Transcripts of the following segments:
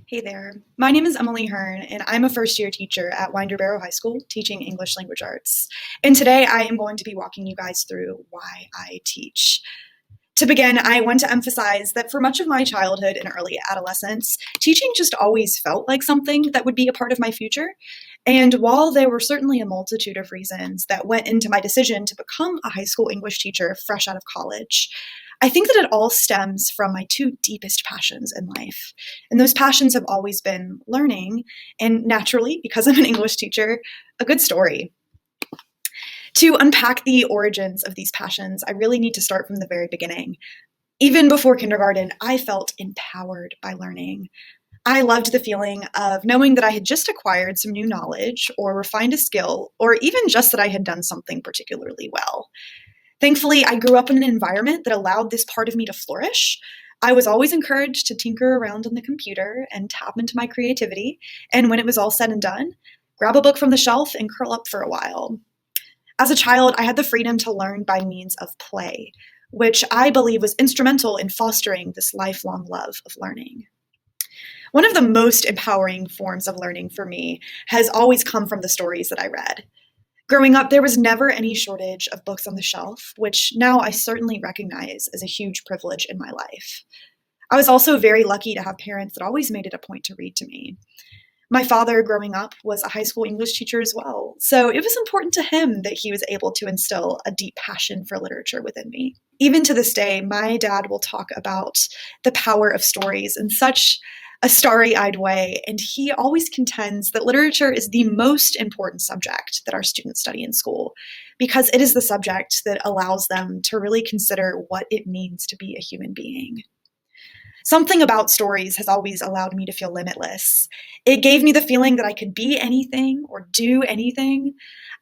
Hey there. My name is Emily Hearn, and I'm a first year teacher at Winder Barrow High School teaching English language arts. And today I am going to be walking you guys through why I teach. To begin, I want to emphasize that for much of my childhood and early adolescence, teaching just always felt like something that would be a part of my future. And while there were certainly a multitude of reasons that went into my decision to become a high school English teacher fresh out of college, I think that it all stems from my two deepest passions in life. And those passions have always been learning, and naturally, because I'm an English teacher, a good story. To unpack the origins of these passions, I really need to start from the very beginning. Even before kindergarten, I felt empowered by learning. I loved the feeling of knowing that I had just acquired some new knowledge or refined a skill, or even just that I had done something particularly well. Thankfully, I grew up in an environment that allowed this part of me to flourish. I was always encouraged to tinker around on the computer and tap into my creativity, and when it was all said and done, grab a book from the shelf and curl up for a while. As a child, I had the freedom to learn by means of play, which I believe was instrumental in fostering this lifelong love of learning. One of the most empowering forms of learning for me has always come from the stories that I read. Growing up, there was never any shortage of books on the shelf, which now I certainly recognize as a huge privilege in my life. I was also very lucky to have parents that always made it a point to read to me. My father, growing up, was a high school English teacher as well, so it was important to him that he was able to instill a deep passion for literature within me. Even to this day, my dad will talk about the power of stories in such a starry-eyed way, and he always contends that literature is the most important subject that our students study in school because it is the subject that allows them to really consider what it means to be a human being. Something about stories has always allowed me to feel limitless. It gave me the feeling that I could be anything or do anything.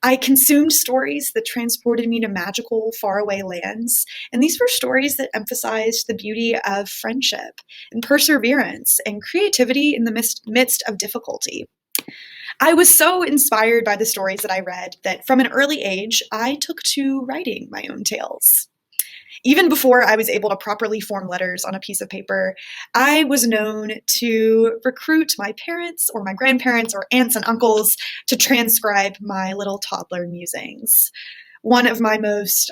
I consumed stories that transported me to magical, faraway lands, and these were stories that emphasized the beauty of friendship and perseverance and creativity in the midst of difficulty. I was so inspired by the stories that I read that from an early age, I took to writing my own tales. Even before I was able to properly form letters on a piece of paper, I was known to recruit my parents or my grandparents or aunts and uncles to transcribe my little toddler musings. One of my most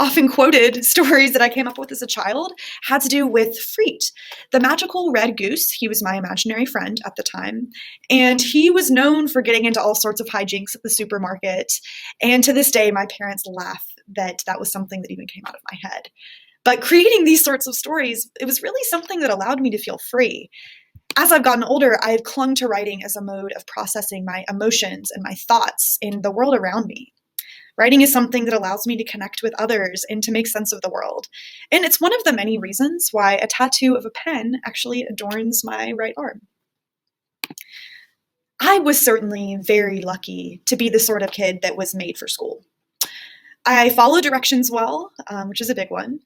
often quoted stories that I came up with as a child had to do with Freet, the magical red goose. He was my imaginary friend at the time, and he was known for getting into all sorts of hijinks at the supermarket. And to this day, my parents laugh that that was something that even came out of my head. But creating these sorts of stories, it was really something that allowed me to feel free. As I've gotten older, I've clung to writing as a mode of processing my emotions and my thoughts in the world around me. Writing is something that allows me to connect with others and to make sense of the world. And it's one of the many reasons why a tattoo of a pen actually adorns my right arm. I was certainly very lucky to be the sort of kid that was made for school. I followed directions well, which is a big one.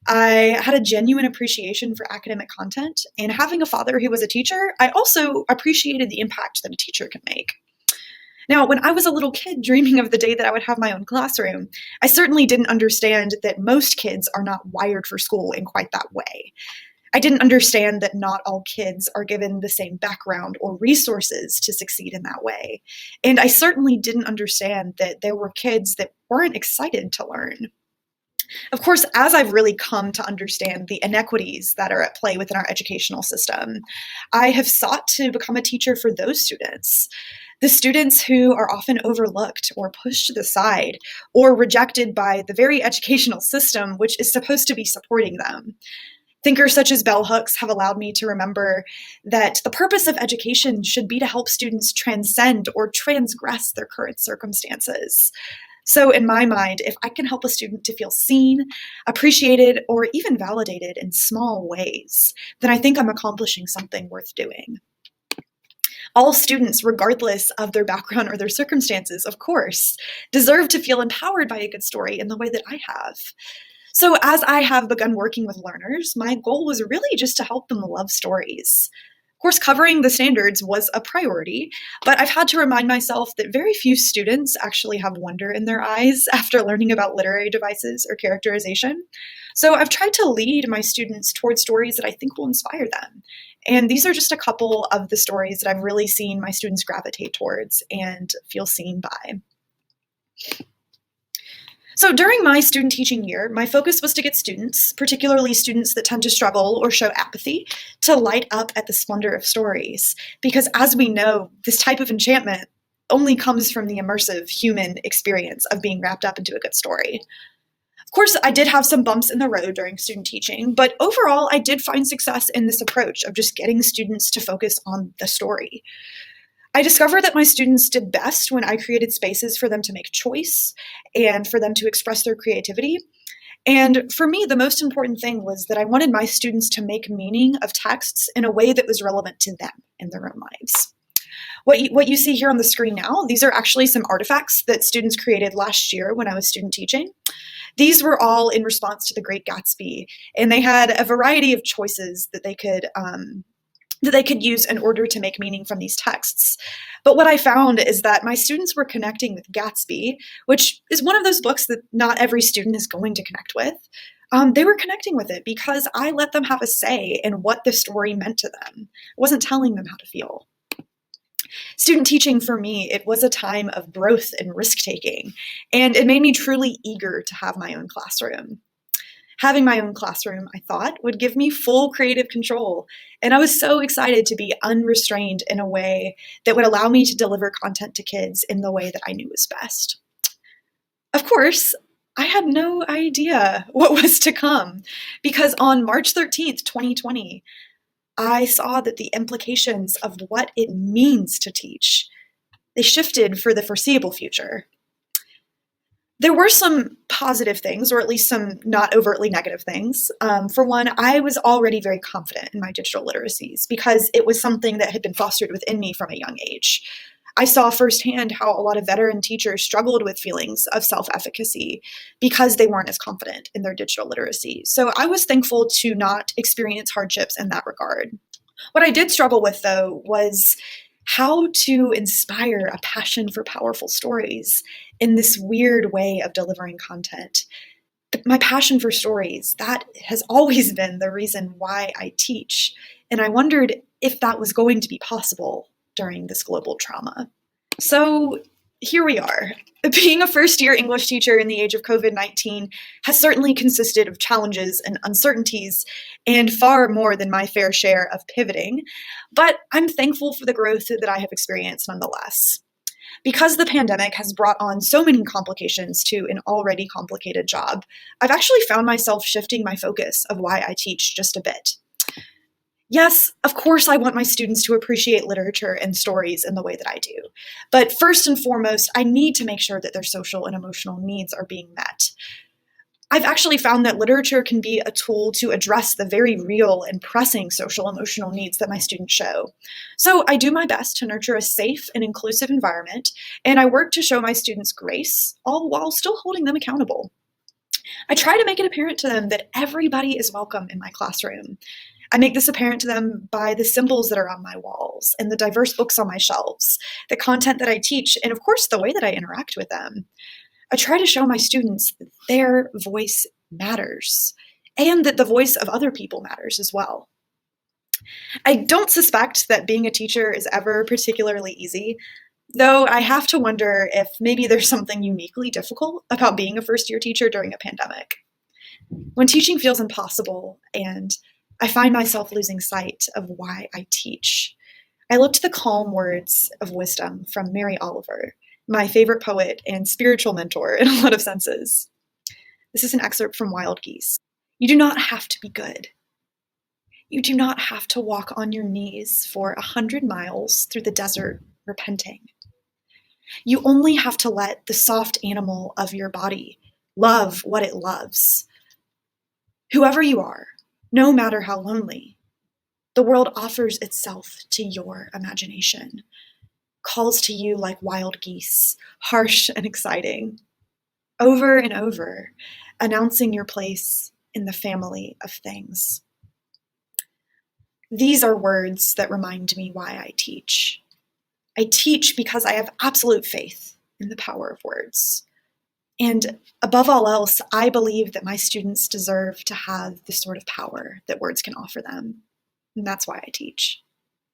I had a genuine appreciation for academic content, and having a father who was a teacher, I also appreciated the impact that a teacher can make. Now, when I was a little kid dreaming of the day that I would have my own classroom, I certainly didn't understand that most kids are not wired for school in quite that way. I didn't understand that not all kids are given the same background or resources to succeed in that way. And I certainly didn't understand that there were kids that weren't excited to learn. Of course, as I've really come to understand the inequities that are at play within our educational system, I have sought to become a teacher for those students. The students who are often overlooked or pushed to the side or rejected by the very educational system which is supposed to be supporting them. Thinkers such as bell hooks have allowed me to remember that the purpose of education should be to help students transcend or transgress their current circumstances. So in my mind, if I can help a student to feel seen, appreciated, or even validated in small ways, then I think I'm accomplishing something worth doing. All students, regardless of their background or their circumstances, of course, deserve to feel empowered by a good story in the way that I have. So as I have begun working with learners, my goal was really just to help them love stories. Of course, covering the standards was a priority, but I've had to remind myself that very few students actually have wonder in their eyes after learning about literary devices or characterization. So I've tried to lead my students towards stories that I think will inspire them And these are just a couple of the stories that I've really seen my students gravitate towards and feel seen by. So during my student teaching year, my focus was to get students, particularly students that tend to struggle or show apathy, to light up at the splendor of stories. Because as we know, this type of enchantment only comes from the immersive human experience of being wrapped up into a good story. Of course, I did have some bumps in the road during student teaching, but overall, I did find success in this approach of just getting students to focus on the story. I discovered that my students did best when I created spaces for them to make choice and for them to express their creativity. And for me, the most important thing was that I wanted my students to make meaning of texts in a way that was relevant to them in their own lives. What you see here on the screen now, these are actually some artifacts that students created last year when I was student teaching. These were all in response to The Great Gatsby, and they had a variety of choices that they could use in order to make meaning from these texts. But what I found is that my students were connecting with Gatsby, which is one of those books that not every student is going to connect with. They were connecting with it because I let them have a say in what the story meant to them. I wasn't telling them how to feel. Student teaching for me, it was a time of growth and risk-taking, and it made me truly eager to have my own classroom. Having my own classroom, I thought, would give me full creative control, and I was so excited to be unrestrained in a way that would allow me to deliver content to kids in the way that I knew was best. Of course, I had no idea what was to come, because on March 13th, 2020, I saw that the implications of what it means to teach, they shifted for the foreseeable future. There were some positive things, or at least some not overtly negative things. For one, I was already very confident in my digital literacies because it was something that had been fostered within me from a young age. I saw firsthand how a lot of veteran teachers struggled with feelings of self-efficacy because they weren't as confident in their digital literacy. So I was thankful to not experience hardships in that regard. What I did struggle with, though, was how to inspire a passion for powerful stories in this weird way of delivering content. My passion for stories, that has always been the reason why I teach. And I wondered if that was going to be possible during this global trauma. So here we are. Being a first-year English teacher in the age of COVID-19 has certainly consisted of challenges and uncertainties, and far more than my fair share of pivoting, but I'm thankful for the growth that I have experienced nonetheless. Because the pandemic has brought on so many complications to an already complicated job, I've actually found myself shifting my focus of why I teach just a bit. Yes, of course, I want my students to appreciate literature and stories in the way that I do. But first and foremost, I need to make sure that their social and emotional needs are being met. I've actually found that literature can be a tool to address the very real and pressing social emotional needs that my students show. So I do my best to nurture a safe and inclusive environment, and I work to show my students grace, all while still holding them accountable. I try to make it apparent to them that everybody is welcome in my classroom. I make this apparent to them by the symbols that are on my walls and the diverse books on my shelves, the content that I teach, and of course, the way that I interact with them. I try to show my students that their voice matters and that the voice of other people matters as well. I don't suspect that being a teacher is ever particularly easy, though I have to wonder if maybe there's something uniquely difficult about being a first-year teacher during a pandemic. When teaching feels impossible and I find myself losing sight of why I teach, I look to the calm words of wisdom from Mary Oliver, my favorite poet and spiritual mentor in a lot of senses. This is an excerpt from Wild Geese. You do not have to be good. You do not have to walk on your knees for 100 miles through the desert repenting. You only have to let the soft animal of your body love what it loves. Whoever you are, no matter how lonely, the world offers itself to your imagination, calls to you like wild geese, harsh and exciting, over and over, announcing your place in the family of things. These are words that remind me why I teach. I teach because I have absolute faith in the power of words. And above all else, I believe that my students deserve to have the sort of power that words can offer them. and that's why I teach.